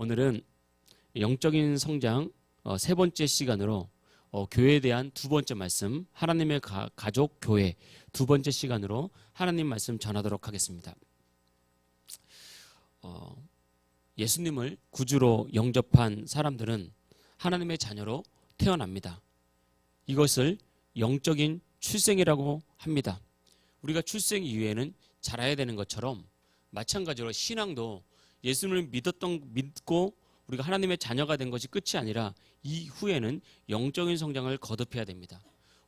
오늘은 영적인 성장 세 번째 시간으로 교회에 대한 두 번째 말씀, 하나님의 가족 교회 두 번째 시간으로 하나님 말씀 전하도록 하겠습니다. 예수님을 구주로 영접한 사람들은 하나님의 자녀로 태어납니다. 이것을 영적인 출생이라고 합니다. 우리가 출생 이후에는 자라야 되는 것처럼 마찬가지로 신앙도 예수님을 믿고 우리가 하나님의 자녀가 된 것이 끝이 아니라 이후에는 영적인 성장을 거듭해야 됩니다.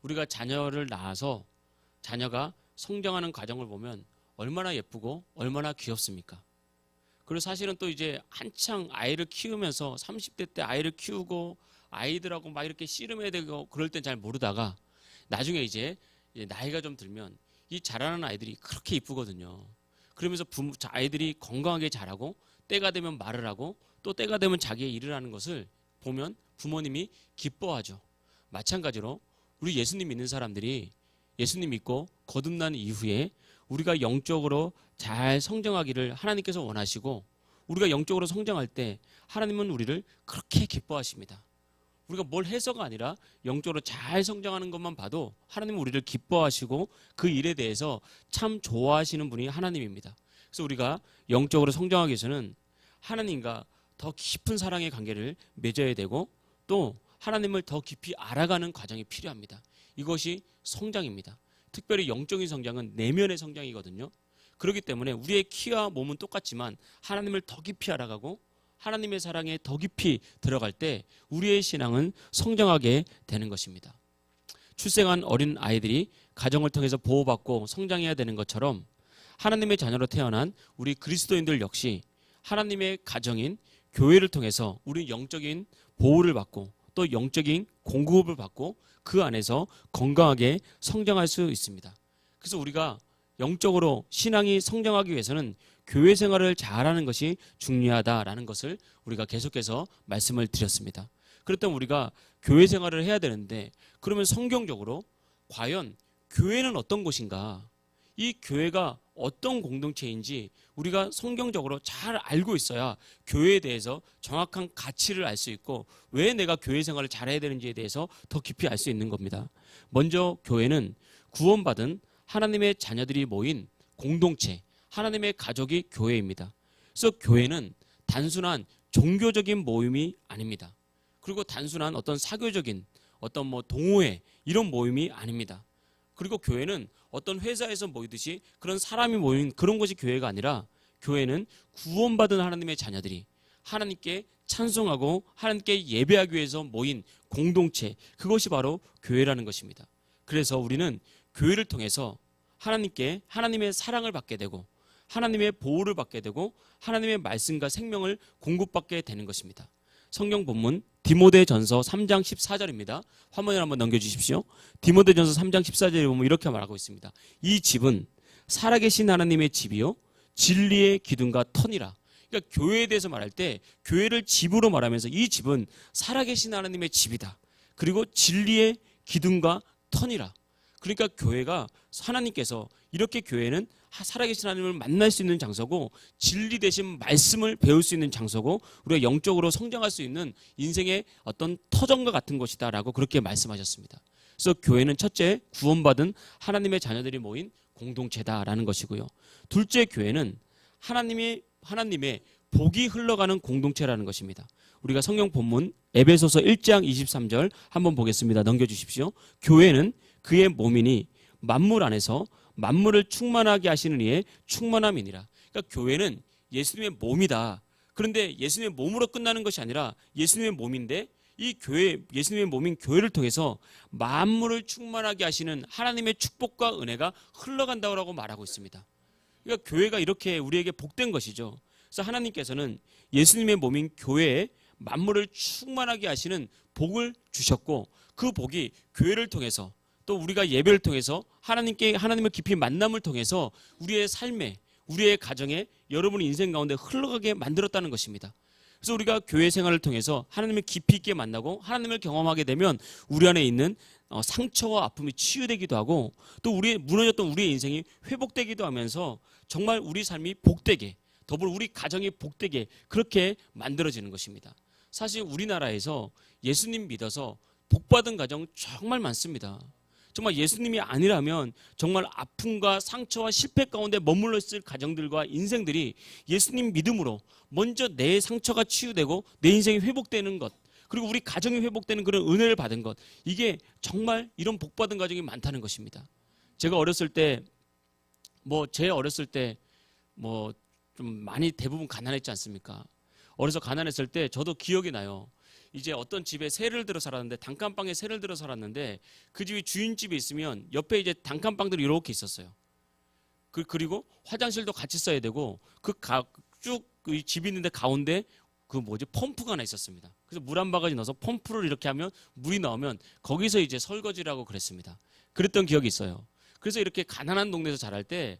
우리가 자녀를 낳아서 자녀가 성장하는 과정을 보면 얼마나 예쁘고 얼마나 귀엽습니까? 그리고 사실은 또 이제 한창 아이를 키우면서 30대 때 아이를 키우고 아이들하고 막 이렇게 씨름해야 되고 그럴 땐 잘 모르다가 나중에 이제 나이가 좀 들면 이 자라는 아이들이 그렇게 이쁘거든요. 그러면서 아이들이 건강하게 자라고 때가 되면 말을 하고 또 때가 되면 자기의 일을 하는 것을 보면 부모님이 기뻐하죠. 마찬가지로 우리 예수님 믿는 사람들이 예수님 믿고 거듭난 이후에 우리가 영적으로 잘 성장하기를 하나님께서 원하시고 우리가 영적으로 성장할 때 하나님은 우리를 그렇게 기뻐하십니다. 우리가 뭘 해서가 아니라 영적으로 잘 성장하는 것만 봐도 하나님은 우리를 기뻐하시고 그 일에 대해서 참 좋아하시는 분이 하나님입니다. 그래서 우리가 영적으로 성장하기 위해서는 하나님과 더 깊은 사랑의 관계를 맺어야 되고 또 하나님을 더 깊이 알아가는 과정이 필요합니다. 이것이 성장입니다. 특별히 영적인 성장은 내면의 성장이거든요. 그렇기 때문에 우리의 키와 몸은 똑같지만 하나님을 더 깊이 알아가고 하나님의 사랑에 더 깊이 들어갈 때 우리의 신앙은 성장하게 되는 것입니다. 출생한 어린 아이들이 가정을 통해서 보호받고 성장해야 되는 것처럼 하나님의 자녀로 태어난 우리 그리스도인들 역시 하나님의 가정인 교회를 통해서 우리 영적인 보호를 받고 또 영적인 공급을 받고 그 안에서 건강하게 성장할 수 있습니다. 그래서 우리가 영적으로 신앙이 성장하기 위해서는 교회 생활을 잘하는 것이 중요하다라는 것을 우리가 계속해서 말씀을 드렸습니다. 그렇다면 우리가 교회 생활을 해야 되는데 그러면 성경적으로 과연 교회는 어떤 곳인가? 이 교회가 어떤 공동체인지 우리가 성경적으로 잘 알고 있어야 교회에 대해서 정확한 가치를 알 수 있고 왜 내가 교회 생활을 잘해야 되는지에 대해서 더 깊이 알 수 있는 겁니다. 먼저 교회는 구원받은 하나님의 자녀들이 모인 공동체, 하나님의 가족이 교회입니다. 그래서 교회는 단순한 종교적인 모임이 아닙니다. 그리고 단순한 어떤 사교적인 어떤 동호회 이런 모임이 아닙니다. 그리고 교회는 어떤 회사에서 모이듯이 그런 사람이 모인 그런 것이 교회가 아니라 교회는 구원받은 하나님의 자녀들이 하나님께 찬송하고 하나님께 예배하기 위해서 모인 공동체, 그것이 바로 교회라는 것입니다. 그래서 우리는 교회를 통해서 하나님의 사랑을 받게 되고 하나님의 보호를 받게 되고 하나님의 말씀과 생명을 공급받게 되는 것입니다. 성경 본문 디모데전서 3장 14절입니다. 화면을 한번 넘겨주십시오. 디모데전서 3장 14절에 보면 이렇게 말하고 있습니다. 이 집은 살아계신 하나님의 집이요 진리의 기둥과 터니라. 그러니까 교회에 대해서 말할 때 교회를 집으로 말하면서 이 집은 살아계신 하나님의 집이다. 그리고 진리의 기둥과 터니라. 그러니까 교회가 하나님께서 이렇게 교회는 살아계신 하나님을 만날 수 있는 장소고 진리 대신 말씀을 배울 수 있는 장소고 우리가 영적으로 성장할 수 있는 인생의 어떤 터전과 같은 곳이다라고 그렇게 말씀하셨습니다. 그래서 교회는 첫째 구원받은 하나님의 자녀들이 모인 공동체다라는 것이고요. 둘째 교회는 하나님의 복이 흘러가는 공동체라는 것입니다. 우리가 성경 본문 에베소서 1장 23절 한번 보겠습니다. 넘겨주십시오. 교회는 그의 몸이니 만물 안에서 만물을 충만하게 하시는 이의 충만함이니라. 그러니까 교회는 예수님의 몸이다. 그런데 예수님의 몸으로 끝나는 것이 아니라 예수님의 몸인데 이 교회, 예수님의 몸인 교회를 통해서 만물을 충만하게 하시는 하나님의 축복과 은혜가 흘러간다고 말하고 있습니다. 그러니까 교회가 이렇게 우리에게 복된 것이죠. 그래서 하나님께서는 예수님의 몸인 교회에 만물을 충만하게 하시는 복을 주셨고 그 복이 교회를 통해서 또 우리가 예배를 통해서 하나님을 깊이 만남을 통해서 우리의 삶에 우리의 가정에 여러분의 인생 가운데 흘러가게 만들었다는 것입니다. 그래서 우리가 교회 생활을 통해서 하나님을 깊이 있게 만나고 하나님을 경험하게 되면 우리 안에 있는 상처와 아픔이 치유되기도 하고 또 무너졌던 우리의 인생이 회복되기도 하면서 정말 우리 삶이 복되게 더불어 우리 가정이 복되게 그렇게 만들어지는 것입니다. 사실 우리나라에서 예수님 믿어서 복받은 가정 정말 많습니다. 정말 예수님이 아니라면 정말 아픔과 상처와 실패 가운데 머물러 있을 가정들과 인생들이 예수님 믿음으로 먼저 내 상처가 치유되고 내 인생이 회복되는 것, 그리고 우리 가정이 회복되는 그런 은혜를 받은 것, 이게 정말 이런 복받은 가정이 많다는 것입니다. 제가 어렸을 때 제 어렸을 때 좀 많이 대부분 가난했지 않습니까? 어려서 가난했을 때 저도 기억이 나요. 이제 어떤 집에 세를 들어 살았는데, 단칸방에 세를 들어 살았는데, 그 집이 주인집에 있으면 옆에 이제 단칸방들이 이렇게 있었어요. 그리고 화장실도 같이 써야 되고, 쭉 집이 있는데 가운데 펌프가 하나 있었습니다. 그래서 물 한 바가지 넣어서 펌프를 이렇게 하면 물이 나오면 거기서 이제 설거지를 하고 그랬습니다. 그랬던 기억이 있어요. 그래서 이렇게 가난한 동네에서 자랄 때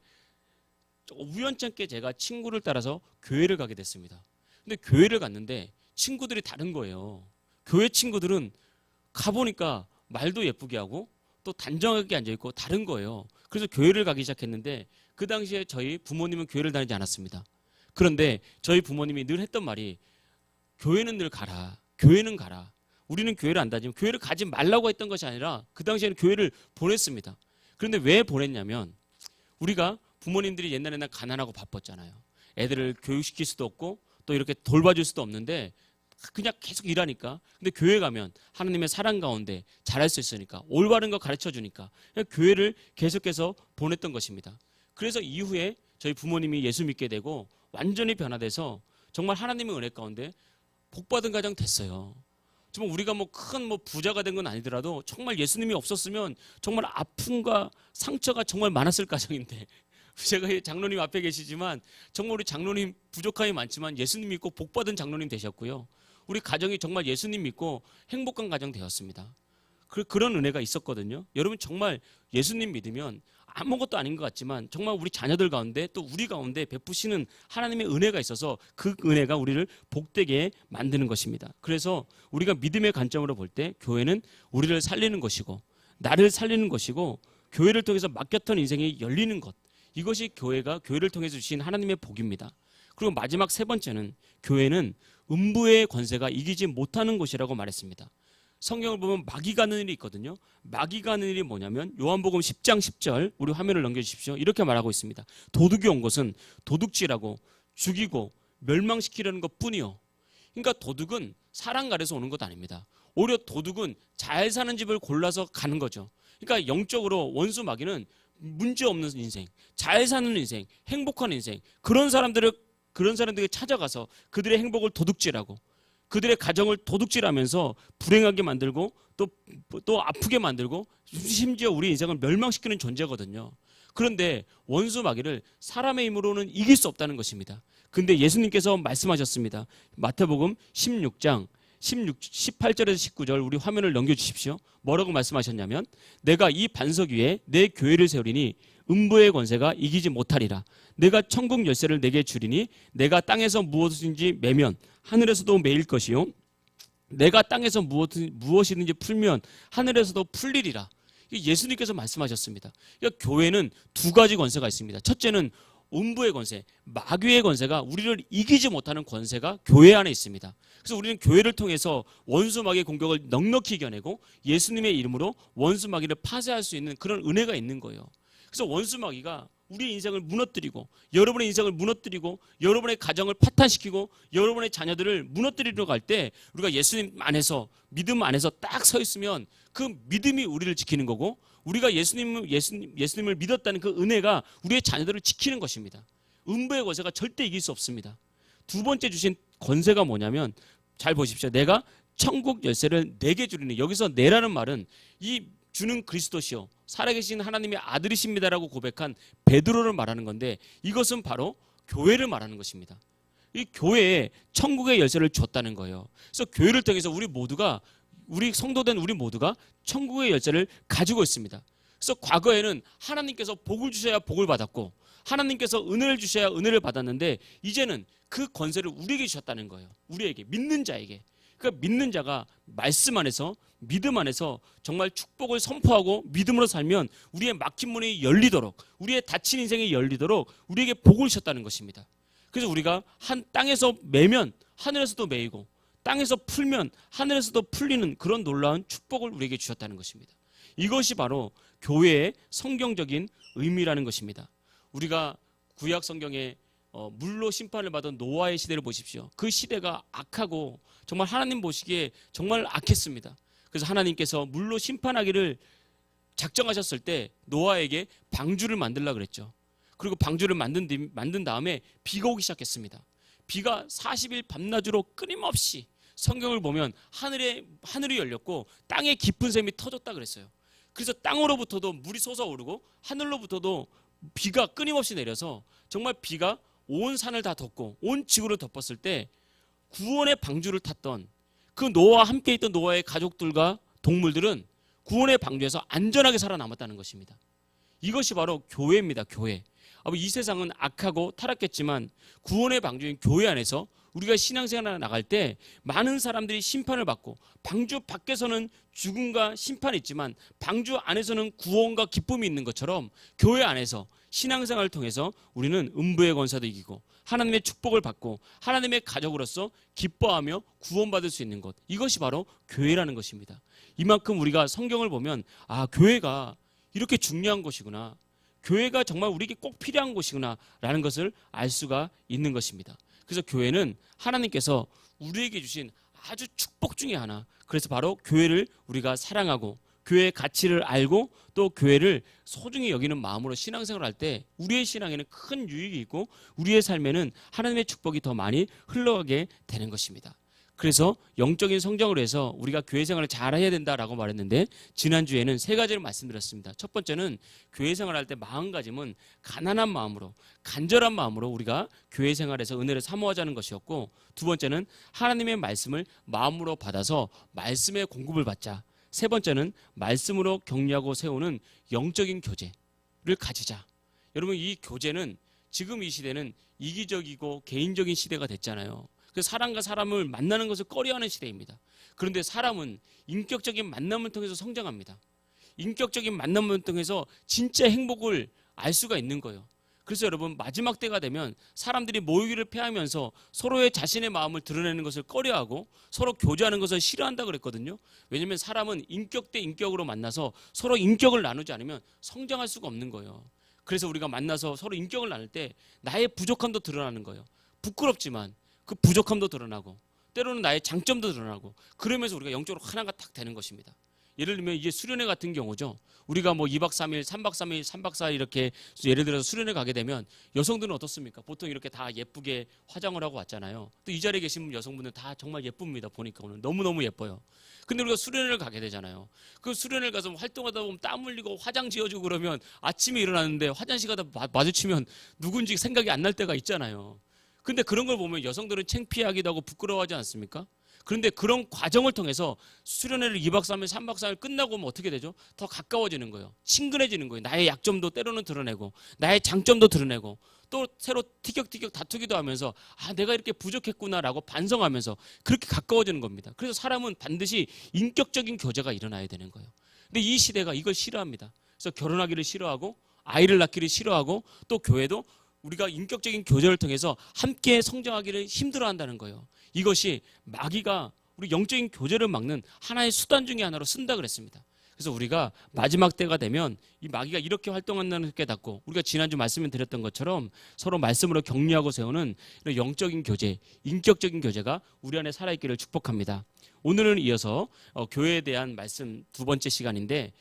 우연찮게 제가 친구를 따라서 교회를 가게 됐습니다. 근데 교회를 갔는데 친구들이 다른 거예요. 교회 친구들은 가보니까 말도 예쁘게 하고 또 단정하게 앉아있고 다른 거예요. 그래서 교회를 가기 시작했는데, 그 당시에 저희 부모님은 교회를 다니지 않았습니다. 그런데 저희 부모님이 늘 했던 말이, 교회는 늘 가라. 교회는 가라. 우리는 교회를 안 다니면, 교회를 가지 말라고 했던 것이 아니라 그 당시에는 교회를 보냈습니다. 그런데 왜 보냈냐면, 우리가 부모님들이 옛날에는 가난하고 바빴잖아요. 애들을 교육시킬 수도 없고 또 이렇게 돌봐줄 수도 없는데 그냥 계속 일하니까. 근데 교회 가면 하나님의 사랑 가운데 잘할 수 있으니까, 올바른 거 가르쳐 주니까 교회를 계속해서 보냈던 것입니다. 그래서 이후에 저희 부모님이 예수 믿게 되고 완전히 변화돼서 정말 하나님의 은혜 가운데 복받은 가정 됐어요. 정말 우리가 큰 부자가 된 건 아니더라도 정말 예수님이 없었으면 정말 아픔과 상처가 정말 많았을 가정인데, 제가 장로님 앞에 계시지만 정말 우리 장로님 부족함이 많지만 예수님 믿고 복받은 장로님 되셨고요. 우리 가정이 정말 예수님 믿고 행복한 가정 되었습니다. 그런 은혜가 있었거든요. 여러분 정말 예수님 믿으면 아무것도 아닌 것 같지만 정말 우리 자녀들 가운데 또 우리 가운데 베푸시는 하나님의 은혜가 있어서 그 은혜가 우리를 복되게 만드는 것입니다. 그래서 우리가 믿음의 관점으로 볼 때 교회는 우리를 살리는 것이고 나를 살리는 것이고, 교회를 통해서 막혔던 인생이 열리는 것, 이것이 교회를 통해서 주신 하나님의 복입니다. 그리고 마지막 세 번째는, 교회는 음부의 권세가 이기지 못하는 곳이라고 말했습니다. 성경을 보면 마귀가 하는 일이 있거든요. 마귀가 하는 일이 뭐냐면 요한복음 10장 10절, 우리 화면을 넘겨주십시오. 이렇게 말하고 있습니다. 도둑이 온 것은 도둑질하고 죽이고 멸망시키려는 것뿐이요. 그러니까 도둑은 사랑 가려서 오는 것 아닙니다. 오히려 도둑은 잘 사는 집을 골라서 가는 거죠. 그러니까 영적으로 원수 마귀는 문제 없는 인생, 잘 사는 인생, 행복한 인생, 그런 사람들에게 찾아가서 그들의 행복을 도둑질하고 그들의 가정을 도둑질하면서 불행하게 만들고 또 아프게 만들고 심지어 우리 인생을 멸망시키는 존재거든요. 그런데 원수 마귀를 사람의 힘으로는 이길 수 없다는 것입니다. 근데 예수님께서 말씀하셨습니다. 마태복음 16장 18절에서 19절, 우리 화면을 넘겨주십시오. 뭐라고 말씀하셨냐면, 내가 이 반석 위에 내 교회를 세우리니 음부의 권세가 이기지 못하리라. 내가 천국 열쇠를 내게 주리니 내가 땅에서 무엇이든지 매면 하늘에서도 매일 것이요, 내가 땅에서 무엇이든지 풀면 하늘에서도 풀리리라. 예수님께서 말씀하셨습니다. 그러니까 교회는 두 가지 권세가 있습니다. 첫째는 음부의 권세, 마귀의 권세가 우리를 이기지 못하는 권세가 교회 안에 있습니다. 그래서 우리는 교회를 통해서 원수 마귀의 공격을 넉넉히 이겨내고 예수님의 이름으로 원수 마귀를 파쇄할 수 있는 그런 은혜가 있는 거예요. 그래서 원수 마귀가 우리의 인생을 무너뜨리고, 여러분의 인생을 무너뜨리고, 여러분의 가정을 파탄시키고, 여러분의 자녀들을 무너뜨리려고 할 때 우리가 예수님 안에서, 믿음 안에서 딱 서 있으면 그 믿음이 우리를 지키는 거고, 우리가 예수님을 믿었다는 그 은혜가 우리의 자녀들을 지키는 것입니다. 음부의 권세가 절대 이길 수 없습니다. 두 번째 주신 권세가 뭐냐면, 잘 보십시오. 내가 천국 열쇠를 내게 주리니, 여기서 내라는 말은 이 주는 그리스도시요 살아계신 하나님의 아들이십니다라고 고백한 베드로를 말하는 건데, 이것은 바로 교회를 말하는 것입니다. 이 교회에 천국의 열쇠를 줬다는 거예요. 그래서 교회를 통해서 우리 성도된 우리 모두가 천국의 열쇠를 가지고 있습니다. 그래서 과거에는 하나님께서 복을 주셔야 복을 받았고, 하나님께서 은혜를 주셔야 은혜를 받았는데, 이제는 그 권세를 우리에게 주셨다는 거예요. 우리에게, 믿는 자에게. 그러니까 믿는 자가 말씀 안에서, 믿음 안에서 정말 축복을 선포하고 믿음으로 살면 우리의 막힌 문이 열리도록, 우리의 닫힌 인생이 열리도록 우리에게 복을 주셨다는 것입니다. 그래서 우리가 한 땅에서 매면 하늘에서도 매이고 땅에서 풀면 하늘에서도 풀리는 그런 놀라운 축복을 우리에게 주셨다는 것입니다. 이것이 바로 교회의 성경적인 의미라는 것입니다. 우리가 구약 성경에 물로 심판을 받은 노아의 시대를 보십시오. 그 시대가 악하고 정말 하나님 보시기에 정말 악했습니다. 그래서 하나님께서 물로 심판하기를 작정하셨을 때 노아에게 방주를 만들라 그랬죠. 그리고 방주를 만든 다음에 비가 오기 시작했습니다. 비가 40일 밤낮으로 끊임없이, 성경을 보면 하늘이 열렸고 땅에 깊은 샘이 터졌다 그랬어요. 그래서 땅으로부터도 물이 솟아오르고 하늘로부터도 비가 끊임없이 내려서 정말 비가 온 산을 다 덮고 온 지구를 덮었을 때 구원의 방주를 탔던 그 노아와 함께 있던 노아의 가족들과 동물들은 구원의 방주에서 안전하게 살아남았다는 것입니다. 이것이 바로 교회입니다. 교회. 이 세상은 악하고 타락했지만 구원의 방주인 교회 안에서 우리가 신앙생활을 나갈 때 많은 사람들이 심판을 받고, 방주 밖에서는 죽음과 심판이 있지만 방주 안에서는 구원과 기쁨이 있는 것처럼 교회 안에서 신앙생활을 통해서 우리는 음부의 권세도 이기고 하나님의 축복을 받고 하나님의 가족으로서 기뻐하며 구원받을 수 있는 것, 이것이 바로 교회라는 것입니다. 이만큼 우리가 성경을 보면 교회가 이렇게 중요한 것이구나, 교회가 정말 우리에게 꼭 필요한 곳이구나 라는 것을 알 수가 있는 것입니다. 그래서 교회는 하나님께서 우리에게 주신 아주 축복 중에 하나, 그래서 바로 교회를 우리가 사랑하고 교회의 가치를 알고 또 교회를 소중히 여기는 마음으로 신앙생활을 할 때 우리의 신앙에는 큰 유익이 있고 우리의 삶에는 하나님의 축복이 더 많이 흘러가게 되는 것입니다. 그래서 영적인 성장을 위해서 우리가 교회 생활을 잘 해야 된다라고 말했는데, 지난주에는 3가지를 말씀드렸습니다. 첫 번째는 교회 생활을 할 때 마음가짐은 가난한 마음으로, 간절한 마음으로 우리가 교회 생활에서 은혜를 사모하자는 것이었고, 두 번째는 하나님의 말씀을 마음으로 받아서 말씀의 공급을 받자. 세 번째는 말씀으로 격려하고 세우는 영적인 교제를 가지자. 여러분, 이 교제는 지금 이 시대는 이기적이고 개인적인 시대가 됐잖아요. 그래서 사람과 사람을 만나는 것을 꺼려하는 시대입니다. 그런데 사람은 인격적인 만남을 통해서 성장합니다. 인격적인 만남을 통해서 진짜 행복을 알 수가 있는 거예요. 그래서 여러분, 마지막 때가 되면 사람들이 모이기를 피하면서 서로의 자신의 마음을 드러내는 것을 꺼려하고 서로 교제하는 것을 싫어한다 그랬거든요. 왜냐하면 사람은 인격 대 인격으로 만나서 서로 인격을 나누지 않으면 성장할 수가 없는 거예요. 그래서 우리가 만나서 서로 인격을 나눌 때 나의 부족함도 드러나는 거예요. 부끄럽지만 그 부족함도 드러나고 때로는 나의 장점도 드러나고, 그러면서 우리가 영적으로 하나가 딱 되는 것입니다. 예를 들면 이게 수련회 같은 경우죠. 우리가 2박 3일, 3박 3일, 3박 4일 이렇게 예를 들어서 수련회 가게 되면 여성들은 어떻습니까? 보통 이렇게 다 예쁘게 화장을 하고 왔잖아요. 또 이 자리에 계신 여성분들 다 정말 예쁩니다. 보니까 오늘 너무너무 예뻐요. 근데 우리가 수련회를 가게 되잖아요. 그 수련회를 가서 활동하다 보면 땀 흘리고 화장 지어주고 그러면 아침에 일어나는데 화장실 가다 마주치면 누군지 생각이 안 날 때가 있잖아요. 근데 그런 걸 보면 여성들은 창피하기도 하고 부끄러워하지 않습니까? 그런데 그런 과정을 통해서 수련회를 2박 3일, 3박 4일 끝나고 오면 어떻게 되죠? 더 가까워지는 거예요. 친근해지는 거예요. 나의 약점도 때로는 드러내고 나의 장점도 드러내고 또 새로 티격태격 다투기도 하면서 내가 이렇게 부족했구나라고 반성하면서 그렇게 가까워지는 겁니다. 그래서 사람은 반드시 인격적인 교제가 일어나야 되는 거예요. 근데 이 시대가 이걸 싫어합니다. 그래서 결혼하기를 싫어하고 아이를 낳기를 싫어하고 또 교회도 우리가 인격적인 교제를 통해서 함께 성장하기를 힘들어한다는 거예요. 이것이 마귀가 우리 영적인 교제를 막는 하나의 수단 중에 하나로 쓴다 그랬습니다. 그래서 우리가 마지막 때가 되면 이 마귀가 이렇게 활동한다는 걸 깨닫고, 우리가 지난주 말씀을 드렸던 것처럼 서로 말씀으로 격려하고 세우는 이런 영적인 교제, 인격적인 교제가 우리 안에 살아있기를 축복합니다. 오늘은 이어서 교회에 대한 말씀 2번째 시간인데,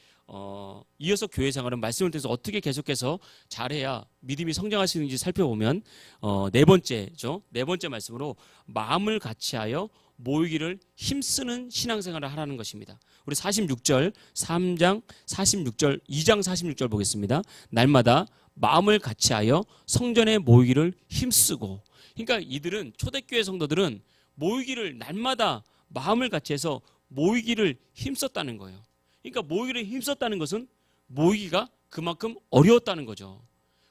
이어서 교회 생활은 말씀을 통해서 어떻게 계속해서 잘해야 믿음이 성장할 수 있는지 살펴보면 4번째죠. 4번째 말씀으로 마음을 같이하여 모이기를 힘쓰는 신앙생활을 하라는 것입니다. 우리 46절 3장 46절 2장 46절 보겠습니다. 날마다 마음을 같이하여 성전에 모이기를 힘쓰고, 그러니까 이들은 초대교회 성도들은 모이기를 날마다 마음을 같이해서 모이기를 힘썼다는 거예요. 그러니까 모이기를 힘썼다는 것은 모이기가 그만큼 어려웠다는 거죠.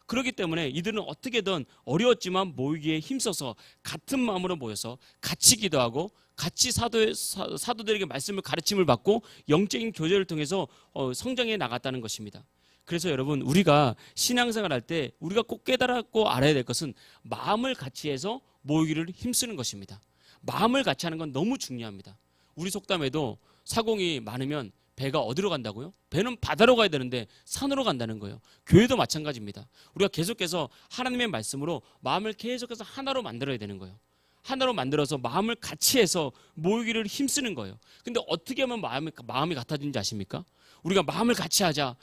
그렇기 때문에 이들은 어떻게든 어려웠지만 모이기에 힘써서 같은 마음으로 모여서 같이 기도하고 같이 사도들에게 말씀을 가르침을 받고 영적인 교제를 통해서 성장해 나갔다는 것입니다. 그래서 여러분, 우리가 신앙생활 할 때 우리가 꼭 깨달았고 알아야 될 것은 마음을 같이 해서 모이기를 힘쓰는 것입니다. 마음을 같이 하는 건 너무 중요합니다. 우리 속담에도 사공이 많으면 배가 어디로 간다고요? 배는 바다로 가야 되는데 산으로 간다는 거예요. 교회도 마찬가지입니다. 우리가 계속해서 하나님의 말씀으로 마음을 계속해서 하나로 만들어야 되는 거예요. 하나로 만들어서 마음을 같이 해서 모이기를 힘쓰는 거예요. 근데 어떻게 하면 마음이 같아지는지 아십니까? 우리가 마음을 같이 하자,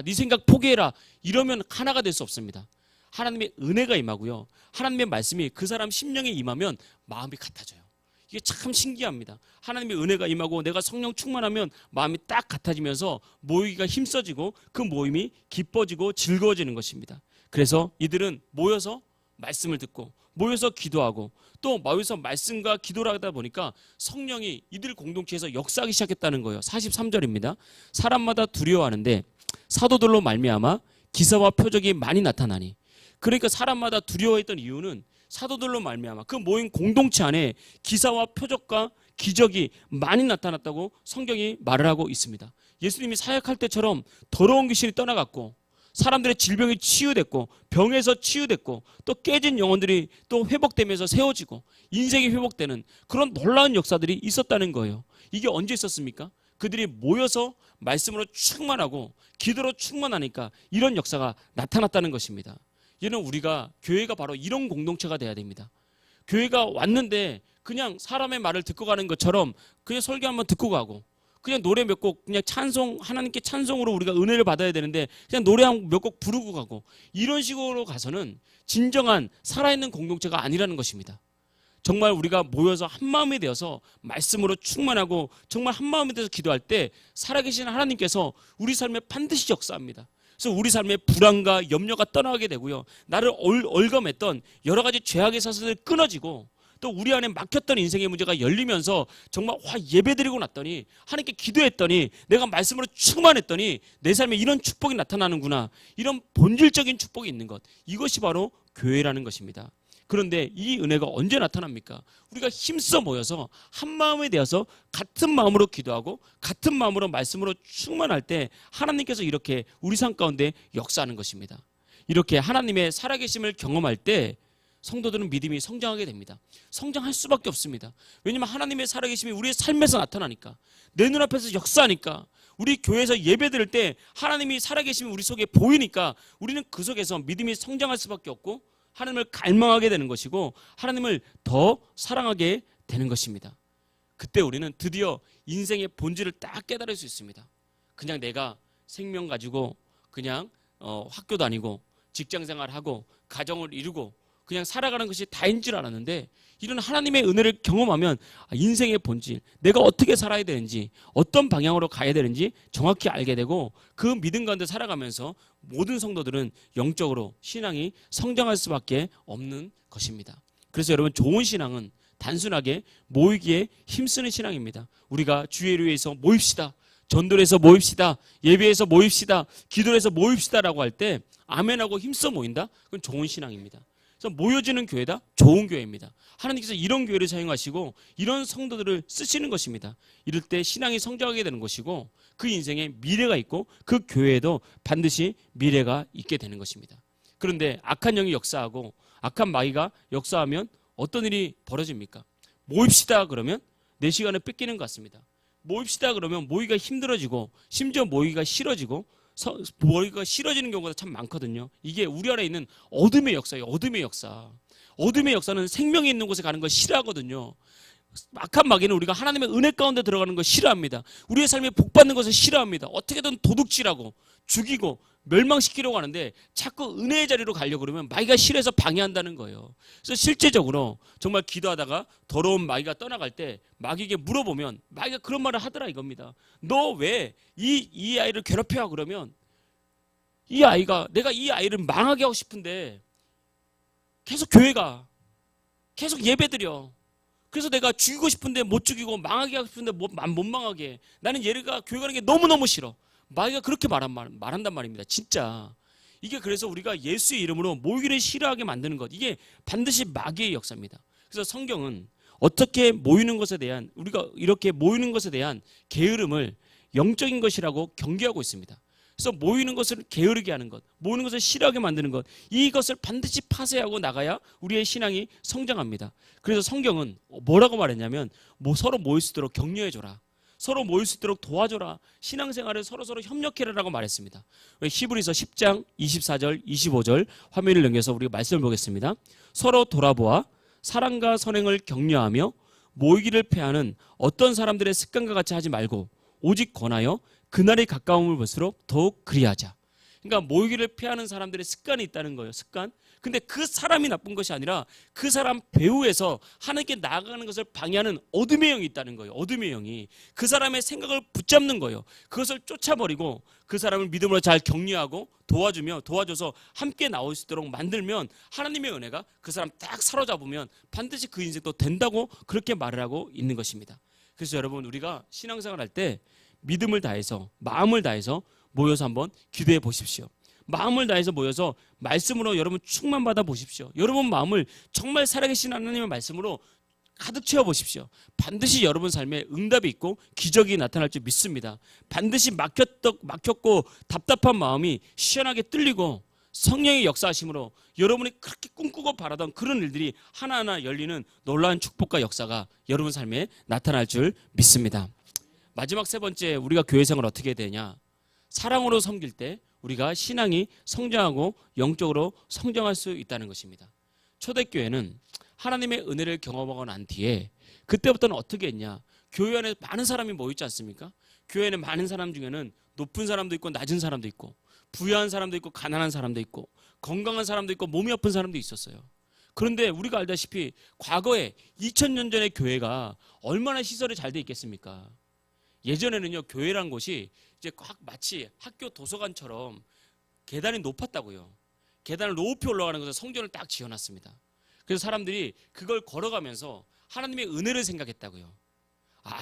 네 생각 포기해라, 이러면 하나가 될 수 없습니다. 하나님의 은혜가 임하고요, 하나님의 말씀이 그 사람 심령에 임하면 마음이 같아져요. 이게 참 신기합니다. 하나님의 은혜가 임하고 내가 성령 충만하면 마음이 딱 같아지면서 모이기가 힘써지고 그 모임이 기뻐지고 즐거워지는 것입니다. 그래서 이들은 모여서 말씀을 듣고 모여서 기도하고 또 모여서 말씀과 기도를 하다 보니까 성령이 이들 공동체에서 역사하기 시작했다는 거예요. 43절입니다. 사람마다 두려워하는데 사도들로 말미암아 기사와 표적이 많이 나타나니. 그러니까 사람마다 두려워했던 이유는 사도들로 말미암아 그 모인 공동체 안에 기사와 표적과 기적이 많이 나타났다고 성경이 말을 하고 있습니다. 예수님이 사역할 때처럼 더러운 귀신이 떠나갔고 사람들의 질병이 치유됐고 병에서 치유됐고 또 깨진 영혼들이 또 회복되면서 세워지고 인생이 회복되는 그런 놀라운 역사들이 있었다는 거예요. 이게 언제 있었습니까? 그들이 모여서 말씀으로 충만하고 기도로 충만하니까 이런 역사가 나타났다는 것입니다. 얘는 우리가 교회가 바로 이런 공동체가 돼야 됩니다. 교회가 왔는데 그냥 사람의 말을 듣고 가는 것처럼 그냥 설교 한번 듣고 가고 그냥 노래 몇 곡 그냥 찬송, 하나님께 찬송으로 우리가 은혜를 받아야 되는데 그냥 노래 몇 곡 부르고 가고 이런 식으로 가서는 진정한 살아있는 공동체가 아니라는 것입니다. 정말 우리가 모여서 한마음이 되어서 말씀으로 충만하고 정말 한마음이 되어서 기도할 때 살아계신 하나님께서 우리 삶에 반드시 역사합니다. 그래서 우리 삶의 불안과 염려가 떠나게 되고요, 나를 얽어맸던 여러 가지 죄악의 사슬이 끊어지고 또 우리 안에 막혔던 인생의 문제가 열리면서 정말 예배드리고 났더니 하나님께 기도했더니 내가 말씀으로 충만했더니 내 삶에 이런 축복이 나타나는구나, 이런 본질적인 축복이 있는 것, 이것이 바로 교회라는 것입니다. 그런데 이 은혜가 언제 나타납니까? 우리가 힘써 모여서 한 마음이 되어서 같은 마음으로 기도하고 같은 마음으로 말씀으로 충만할 때 하나님께서 이렇게 우리 삶 가운데 역사하는 것입니다. 이렇게 하나님의 살아계심을 경험할 때 성도들은 믿음이 성장하게 됩니다. 성장할 수밖에 없습니다. 왜냐하면 하나님의 살아계심이 우리의 삶에서 나타나니까, 내 눈앞에서 역사하니까, 우리 교회에서 예배드릴 때 하나님이 살아계심이 우리 속에 보이니까 우리는 그 속에서 믿음이 성장할 수밖에 없고 하나님을 갈망하게 되는 것이고 하나님을 더 사랑하게 되는 것입니다. 그때 우리는 드디어 인생의 본질을 딱 깨달을 수 있습니다. 그냥 내가 생명 가지고 그냥 학교 다니고 직장생활하고 가정을 이루고 그냥 살아가는 것이 다인 줄 알았는데 이런 하나님의 은혜를 경험하면 인생의 본질, 내가 어떻게 살아야 되는지, 어떤 방향으로 가야 되는지 정확히 알게 되고 그 믿음 가운데 살아가면서 모든 성도들은 영적으로 신앙이 성장할 수밖에 없는 것입니다. 그래서 여러분, 좋은 신앙은 단순하게 모이기에 힘쓰는 신앙입니다. 우리가 주의를 위해서 모입시다, 전도해서 모입시다, 예배해서 모입시다, 기도해서 모입시다라고 할 때 아멘하고 힘써 모인다? 그건 좋은 신앙입니다. 그래서 모여지는 교회다? 좋은 교회입니다. 하나님께서 이런 교회를 사용하시고 이런 성도들을 쓰시는 것입니다. 이럴 때 신앙이 성장하게 되는 것이고 그 인생에 미래가 있고 그 교회에도 반드시 미래가 있게 되는 것입니다. 그런데 악한 영이 역사하고 악한 마귀가 역사하면 어떤 일이 벌어집니까? 모입시다 그러면 내 시간을 뺏기는 것 같습니다. 모입시다 그러면 모이기가 힘들어지고 심지어 모이기가 싫어지고 모이기가 싫어지는 경우가 참 많거든요. 이게 우리 안에 있는 어둠의 역사예요. 어둠의 역사. 어둠의 역사는 생명이 있는 곳에 가는 거 싫어하거든요. 악한 마귀는 우리가 하나님의 은혜 가운데 들어가는 거 싫어합니다. 우리의 삶에 복 받는 것을 싫어합니다. 어떻게든 도둑질하고 죽이고 멸망시키려고 하는데 자꾸 은혜의 자리로 가려고 그러면 마귀가 싫어해서 방해한다는 거예요. 그래서 실제적으로 정말 기도하다가 더러운 마귀가 떠나갈 때 마귀에게 물어보면 마귀가 그런 말을 하더라 이겁니다. 너 왜 이 아이를 괴롭혀? 그러면 이 아이가, 내가 이 아이를 망하게 하고 싶은데 계속 교회 가, 계속 예배드려. 그래서 내가 죽이고 싶은데 못 죽이고 망하게 하고 싶은데 못 망하게 해. 나는 얘가 교회 가는 게 너무너무 싫어. 마귀가 그렇게 말한단 말입니다. 진짜. 이게 그래서 우리가 예수의 이름으로 모이기를 싫어하게 만드는 것, 이게 반드시 마귀의 역사입니다. 그래서 성경은 어떻게 모이는 것에 대한, 우리가 이렇게 모이는 것에 대한 게으름을 영적인 것이라고 경계하고 있습니다. 그래서 모이는 것을 게으르게 하는 것, 모이는 것을 싫어하게 만드는 것, 이것을 반드시 파쇄하고 나가야 우리의 신앙이 성장합니다. 그래서 성경은 뭐라고 말했냐면 서로 모일 수 있도록 격려해줘라, 서로 모일 수 있도록 도와줘라, 신앙생활을 서로서로 협력해라라고 말했습니다. 히브리서 10장 24절 25절 화면을 넘겨서 우리가 말씀을 보겠습니다. 서로 돌아보아 사랑과 선행을 격려하며 모이기를 패하는 어떤 사람들의 습관과 같이 하지 말고 오직 권하여 그날이 가까움을 볼수록 더욱 그리하자. 그러니까 모이기를 피하는 사람들의 습관이 있다는 거예요. 습관. 근데 그 사람이 나쁜 것이 아니라 그 사람 배후에서 하나님께 나아가는 것을 방해하는 어둠의 영이 있다는 거예요. 어둠의 영이 그 사람의 생각을 붙잡는 거예요. 그것을 쫓아버리고 그 사람을 믿음으로 잘 격려하고 도와줘서 함께 나올 수 있도록 만들면 하나님의 은혜가 그 사람 딱 사로잡으면 반드시 그 인생도 된다고 그렇게 말을 하고 있는 것입니다. 그래서 여러분, 우리가 신앙생활 할 때 믿음을 다해서, 마음을 다해서 모여서 한번 기도해 보십시오. 마음을 다해서 모여서 말씀으로 여러분 충만받아 보십시오. 여러분 마음을 정말 살아계신 하나님의 말씀으로 가득 채워 보십시오. 반드시 여러분 삶에 응답이 있고 기적이 나타날 줄 믿습니다. 반드시 막혔고 답답한 마음이 시원하게 뚫리고 성령의 역사하심으로 여러분이 그렇게 꿈꾸고 바라던 그런 일들이 하나하나 열리는 놀라운 축복과 역사가 여러분 삶에 나타날 줄 믿습니다. 마지막 세 번째, 우리가 교회 생활을 어떻게 해야 되냐? 사랑으로 섬길 때 우리가 신앙이 성장하고 영적으로 성장할 수 있다는 것입니다. 초대교회는 하나님의 은혜를 경험하고 난 뒤에 그때부터는 어떻게 했냐? 교회 안에 많은 사람이 모였지 않습니까? 교회 안에 많은 사람 중에는 높은 사람도 있고 낮은 사람도 있고 부유한 사람도 있고 가난한 사람도 있고 건강한 사람도 있고 몸이 아픈 사람도 있었어요. 그런데 우리가 알다시피 과거에 2000년 전의 교회가 얼마나 시설이 잘 돼 있겠습니까? 예전에는요, 교회란 곳이 이제 마치 학교 도서관처럼 계단이 높았다고요. 계단을 높이 올라가는 것을 성전을 딱 지어놨습니다. 그래서 사람들이 그걸 걸어가면서 하나님의 은혜를 생각했다고요.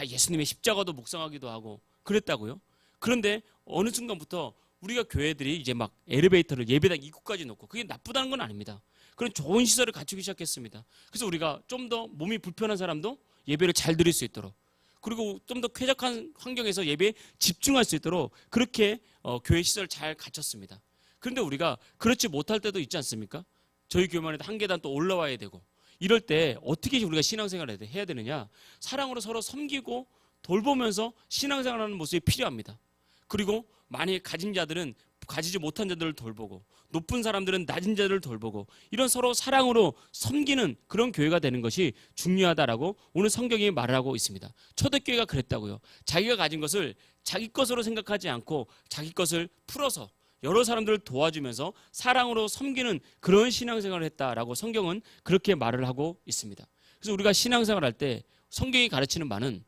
예수님의 십자가도 묵상하기도 하고 그랬다고요. 그런데 어느 순간부터 우리가 교회들이 이제 막 엘리베이터를 예배당 입구까지 놓고, 그게 나쁘다는 건 아닙니다. 그런 좋은 시설을 갖추기 시작했습니다. 그래서 우리가 좀 더 몸이 불편한 사람도 예배를 잘 드릴 수 있도록, 그리고 좀 더 쾌적한 환경에서 예배에 집중할 수 있도록 그렇게 교회 시설을 잘 갖췄습니다. 그런데 우리가 그렇지 못할 때도 있지 않습니까? 저희 교회만 해도 한 계단 또 올라와야 되고, 이럴 때 어떻게 우리가 신앙생활을 해야 되느냐? 사랑으로 서로 섬기고 돌보면서 신앙생활하는 모습이 필요합니다. 그리고 만약에 가진 자들은 가지지 못한 자들을 돌보고, 높은 사람들은 낮은 자들을 돌보고, 이런 서로 사랑으로 섬기는 그런 교회가 되는 것이 중요하다라고 오늘 성경이 말을 하고 있습니다. 초대교회가 그랬다고요. 자기가 가진 것을 자기 것으로 생각하지 않고 자기 것을 풀어서 여러 사람들을 도와주면서 사랑으로 섬기는 그런 신앙생활을 했다라고 성경은 그렇게 말을 하고 있습니다. 그래서 우리가 신앙생활할 때 성경이 가르치는 바는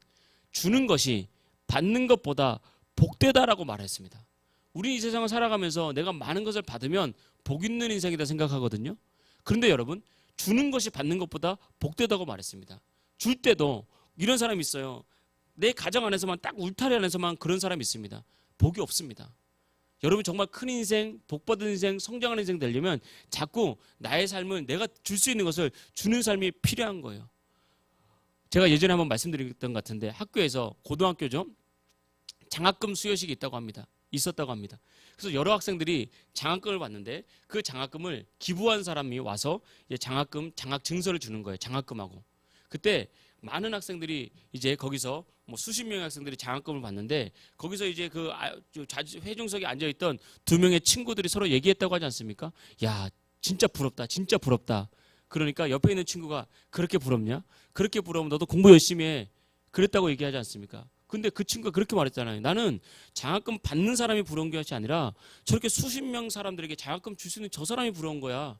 주는 것이 받는 것보다 복되다라고 말했습니다. 우리 이 세상을 살아가면서 내가 많은 것을 받으면 복 있는 인생이다 생각하거든요. 그런데 여러분, 주는 것이 받는 것보다 복되다고 말했습니다. 줄 때도 이런 사람이 있어요. 내 가정 안에서만, 딱 울타리 안에서만 그런 사람이 있습니다. 복이 없습니다. 여러분 정말 큰 인생, 복받은 인생, 성장하는 인생 되려면 자꾸 나의 삶은 내가 줄 수 있는 것을 주는 삶이 필요한 거예요. 제가 예전에 한번 말씀드렸던 것 같은데, 학교에서 고등학교죠, 장학금 수여식이 있었다고 합니다. 그래서 여러 학생들이 장학금을 받는데 그 장학금을 기부한 사람이 와서 장학 증서를 주는 거예요. 장학금하고. 그때 많은 학생들이 이제 거기서 수십 명의 학생들이 장학금을 받는데, 거기서 이제 그 회중석에 앉아있던 두 명의 친구들이 서로 얘기했다고 하지 않습니까? 야, 진짜 부럽다, 진짜 부럽다. 그러니까 옆에 있는 친구가, 그렇게 부럽냐? 그렇게 부러우면 너도 공부 열심히 해. 그랬다고 얘기하지 않습니까? 근데 그 친구가 그렇게 말했잖아요. 나는 장학금 받는 사람이 부러운 것이 아니라 저렇게 수십 명 사람들에게 장학금 줄 수 있는 저 사람이 부러운 거야.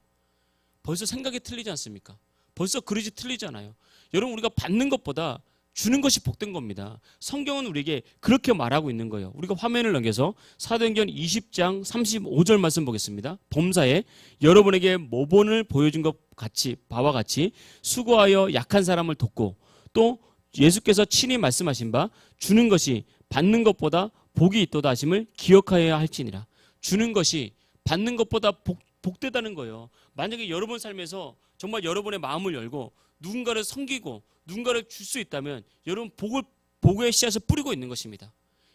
벌써 생각이 틀리지 않습니까? 벌써 그릇이 틀리잖아요. 여러분, 우리가 받는 것보다 주는 것이 복된 겁니다. 성경은 우리에게 그렇게 말하고 있는 거예요. 우리가 화면을 넘겨서 사도행전 20장 35절 말씀 보겠습니다. 범사에 여러분에게 모본을 보여준 바와 같이 수고하여 약한 사람을 돕고, 또 예수께서 친히 말씀하신 바 주는 것이 받는 것보다 복이 있도다 하심을 기억하여야 할지니라. 주는 것이 받는 것보다 복되다는 거예요. 만약에 여러분 삶에서 정말 여러분의 마음을 열고 누군가를 섬기고 누군가를 줄 수 있다면 여러분 복의 씨앗을 뿌리고 있는 것입니다.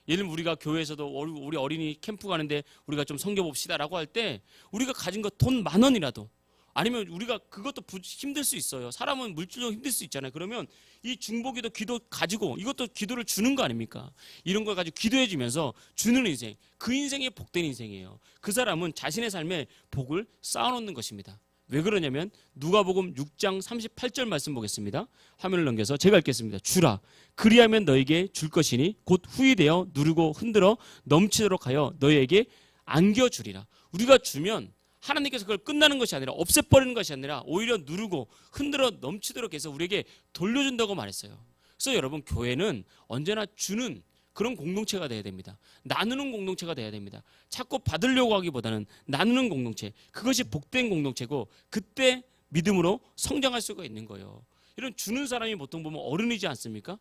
예를 들면 우리가 교회에서도 우리 어린이 캠프 가는데 우리가 좀 섬겨봅시다라고 할 때 우리가 가진 것 돈 10,000원이라도 아니면 우리가 그것도 힘들 수 있어요. 사람은 물질적으로 힘들 수 있잖아요. 그러면 이 중보기도 기도 가지고 이것도 기도를 주는 거 아닙니까? 이런 걸 가지고 기도해 주면서 주는 인생, 그 인생이 복된 인생이에요. 그 사람은 자신의 삶에 복을 쌓아놓는 것입니다. 왜 그러냐면 누가복음 6장 38절 말씀 보겠습니다. 화면을 넘겨서 제가 읽겠습니다. 주라 그리하면 너에게 줄 것이니 곧 후히 되어 누르고 흔들어 넘치도록 하여 너에게 안겨주리라. 우리가 주면 하나님께서 그걸 끝나는 것이 아니라 없애버리는 것이 아니라 오히려 누르고 흔들어 넘치도록 해서 우리에게 돌려준다고 말했어요. 그래서 여러분 교회는 언제나 주는 그런 공동체가 돼야 됩니다. 나누는 공동체가 돼야 됩니다. 자꾸 받으려고 하기보다는 나누는 공동체, 그것이 복된 공동체고 그때 믿음으로 성장할 수가 있는 거예요. 이런 주는 사람이 보통 보면 어른이지 않습니까?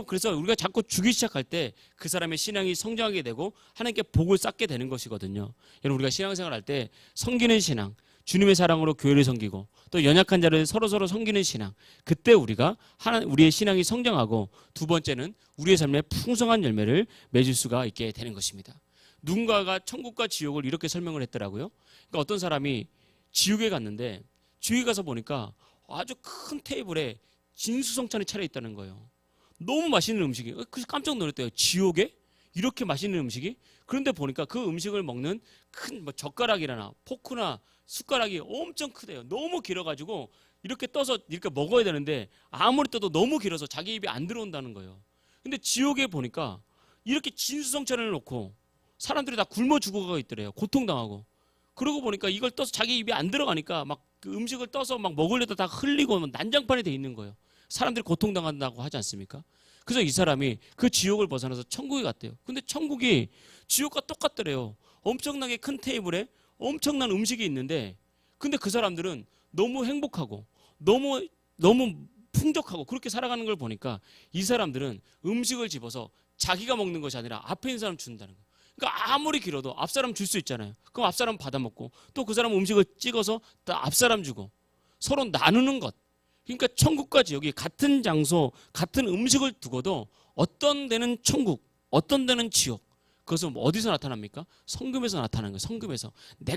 그래서 우리가 자꾸 주기 시작할 때 그 사람의 신앙이 성장하게 되고 하나님께 복을 쌓게 되는 것이거든요. 여러분 우리가 신앙생활 할 때 섬기는 신앙, 주님의 사랑으로 교회를 섬기고 또 연약한 자를 서로서로 섬기는 신앙, 그때 우리의 신앙이 성장하고 두 번째는 우리의 삶에 풍성한 열매를 맺을 수가 있게 되는 것입니다. 누군가가 천국과 지옥을 이렇게 설명을 했더라고요. 그러니까 어떤 사람이 지옥에 갔는데 지옥에 가서 보니까 아주 큰 테이블에 진수성찬이 차려 있다는 거예요. 너무 맛있는 음식이. 그래서 깜짝 놀랐대요. 지옥에 이렇게 맛있는 음식이? 그런데 보니까 그 음식을 먹는 큰 젓가락이나 포크나 숟가락이 엄청 크대요. 너무 길어가지고 이렇게 떠서 이렇게 먹어야 되는데 아무리 떠도 너무 길어서 자기 입에 안 들어온다는 거예요. 근데 지옥에 보니까 이렇게 진수성찬을 놓고 사람들이 다 굶어 죽어가 있더래요. 고통당하고. 그러고 보니까 이걸 떠서 자기 입에 안 들어가니까 막 그 음식을 떠서 막 먹으려다 다 흘리고 난장판이 돼 있는 거예요. 사람들이 고통당한다고 하지 않습니까? 그래서 이 사람이 그 지옥을 벗어나서 천국에 갔대요. 근데 천국이 지옥과 똑같더래요. 엄청나게 큰 테이블에 엄청난 음식이 있는데 근데 그 사람들은 너무 행복하고 너무 풍족하고 그렇게 살아가는 걸 보니까 이 사람들은 음식을 집어서 자기가 먹는 것이 아니라 앞에 있는 사람 준다는 거예요. 그러니까 아무리 길어도 앞사람 줄 수 있잖아요. 그럼 앞사람 받아먹고 또 그 사람 음식을 찍어서 또 앞사람 주고 서로 나누는 것. 그러니까 천국과 지옥이 같은 장소, 같은 음식을 두고도 어떤 데는 천국, 어떤 데는 지옥. 그것은 어디서 나타납니까? 성금에서 나타나는 거예요. 성금에서 내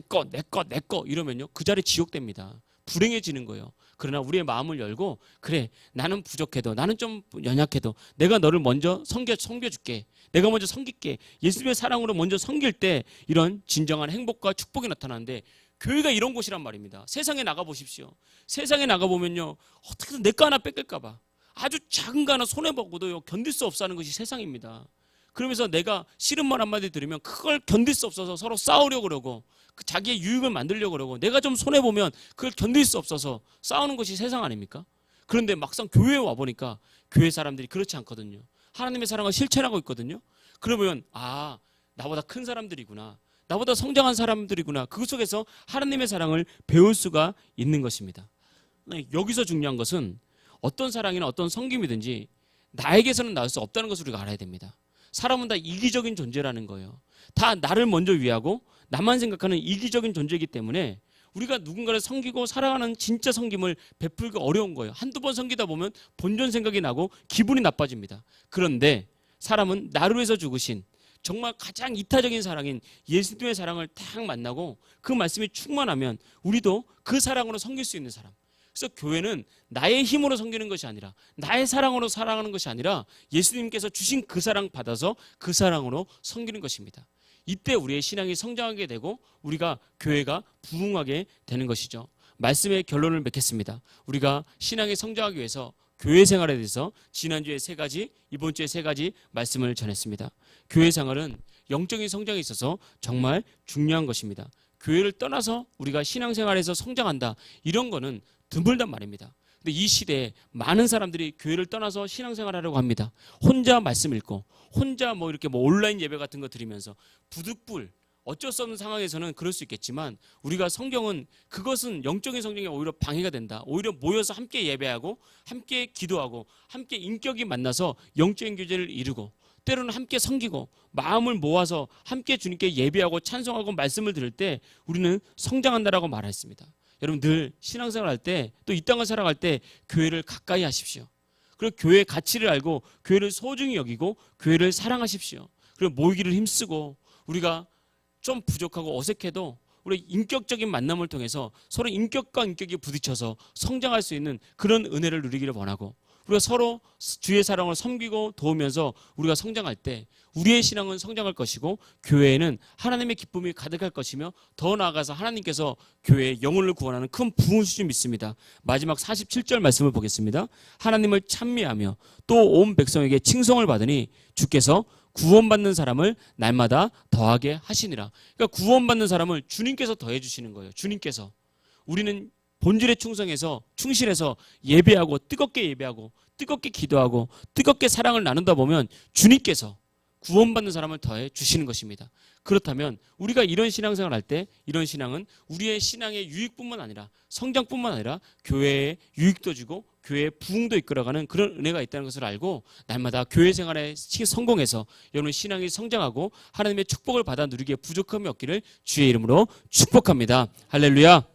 거 이러면요 그 자리 지옥 됩니다. 불행해지는 거예요. 그러나 우리의 마음을 열고 그래 나는 부족해도 나는 좀 연약해도 내가 너를 먼저 섬겨줄게. 내가 먼저 섬길게. 예수님의 사랑으로 먼저 섬길 때 이런 진정한 행복과 축복이 나타나는데 교회가 이런 곳이란 말입니다. 세상에 나가보십시오. 세상에 나가보면요 어떻게든 내 거 하나 뺏길까 봐 아주 작은 거 하나 손해보고도 견딜 수 없어 하는 것이 세상입니다. 그러면서 내가 싫은 말 한마디 들으면 그걸 견딜 수 없어서 서로 싸우려고 그러고 자기의 유익을 만들려고 그러고 내가 좀 손해보면 그걸 견딜 수 없어서 싸우는 것이 세상 아닙니까? 그런데 막상 교회에 와보니까 교회 사람들이 그렇지 않거든요. 하나님의 사랑을 실천하고 있거든요. 그러면 아 나보다 큰 사람들이구나. 나보다 성장한 사람들이구나. 그 속에서 하나님의 사랑을 배울 수가 있는 것입니다. 여기서 중요한 것은 어떤 사랑이나 어떤 섬김이든지 나에게서는 나올 수 없다는 것을 우리가 알아야 됩니다. 사람은 다 이기적인 존재라는 거예요. 다 나를 먼저 위하고 나만 생각하는 이기적인 존재이기 때문에 우리가 누군가를 섬기고 사랑하는 진짜 섬김을 베풀기 어려운 거예요. 한두 번 섬기다 보면 본전 생각이 나고 기분이 나빠집니다. 그런데 사람은 나를 위해서 죽으신 정말 가장 이타적인 사랑인 예수님의 사랑을 딱 만나고 그 말씀이 충만하면 우리도 그 사랑으로 섬길 수 있는 사람. 그래서 교회는 나의 힘으로 섬기는 것이 아니라 나의 사랑으로 사랑하는 것이 아니라 예수님께서 주신 그 사랑 받아서 그 사랑으로 섬기는 것입니다. 이때 우리의 신앙이 성장하게 되고 우리가 교회가 부흥하게 되는 것이죠. 말씀의 결론을 맺겠습니다. 우리가 신앙이 성장하기 위해서 교회 생활에 대해서 지난주에 3가지, 이번 주에 3가지 말씀을 전했습니다. 교회 생활은 영적인 성장에 있어서 정말 중요한 것입니다. 교회를 떠나서 우리가 신앙생활에서 성장한다 이런 거는 드물단 말입니다. 근데 이 시대에 많은 사람들이 교회를 떠나서 신앙생활을 하려고 합니다. 혼자 말씀 읽고 혼자 이렇게 온라인 예배 같은 거 드리면서 부득불 어쩔 수 없는 상황에서는 그럴 수 있겠지만 우리가 성경은 그것은 영적인 성장에 오히려 방해가 된다. 오히려 모여서 함께 예배하고 함께 기도하고 함께 인격이 만나서 영적인 교제를 이루고 때로는 함께 섬기고 마음을 모아서 함께 주님께 예배하고 찬송하고 말씀을 들을 때 우리는 성장한다라고 말했습니다. 여러분 늘 신앙생활 할 때 또 이 땅을 살아갈 때 교회를 가까이 하십시오. 그리고 교회의 가치를 알고 교회를 소중히 여기고 교회를 사랑하십시오. 그리고 모이기를 힘쓰고 우리가 좀 부족하고 어색해도 우리 인격적인 만남을 통해서 서로 인격과 인격이 부딪혀서 성장할 수 있는 그런 은혜를 누리기를 원하고 우리가 서로 주의 사랑을 섬기고 도우면서 우리가 성장할 때 우리의 신앙은 성장할 것이고 교회에는 하나님의 기쁨이 가득할 것이며 더 나아가서 하나님께서 교회의 영혼을 구원하는 큰 부흥 수준 믿습니다. 마지막 47절 말씀을 보겠습니다. 하나님을 찬미하며 또 온 백성에게 칭송을 받으니 주께서 구원받는 사람을 날마다 더하게 하시니라. 그러니까 구원받는 사람을 주님께서 더해 주시는 거예요. 주님께서. 우리는 본질에 충실해서 예배하고 뜨겁게 기도하고 뜨겁게 사랑을 나눈다 보면 주님께서 구원받는 사람을 더해 주시는 것입니다. 그렇다면 우리가 이런 신앙생활을 할 때 이런 신앙은 우리의 신앙의 유익뿐만 아니라 성장뿐만 아니라 교회의 유익도 주고 교회의 부흥도 이끌어가는 그런 은혜가 있다는 것을 알고 날마다 교회 생활에 성공해서 여러분 신앙이 성장하고 하나님의 축복을 받아 누리기에 부족함이 없기를 주의 이름으로 축복합니다. 할렐루야.